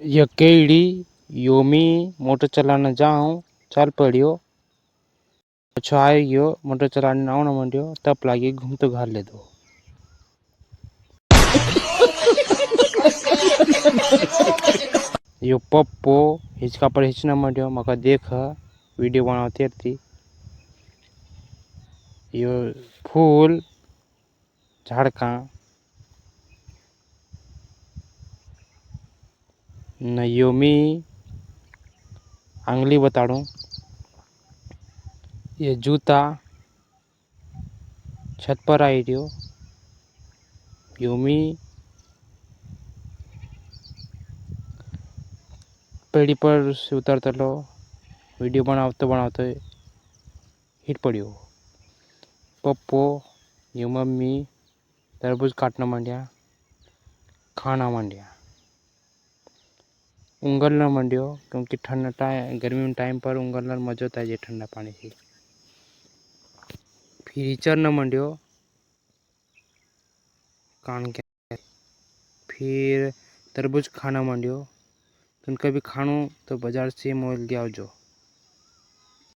ये केड़ी योमी मोटर चलाना जाऊं चल पड़ियो पछो आई गयो मोटर चलाने आवना मंडियो तप लागी घूमतो घर ले दो। यो पप्पो हिचका पर हिचना मंडियो मका देख वीडियो बनावती थी। यो फूल झाड़का न योमी आंगली बताड़ू। ये जूता छत पर आई रियो योमी पेड़ी पर से उतरता लो वीडियो बनावते बनावते हिट पड़ियो। पप्पो यो मम्मी तरबूज काटना मंडिया खाना मंडिया उंगलना मंडियो क्योंकि ठंडा टाइम गर्मी में टाइम पर उंगलना मजा आता है ठंडा पानी से। फिर हिचरना मंडियो कान के फिर तरबूज खाना मंडियो तुम कभी खानो तो बाजार से मोल गया जो।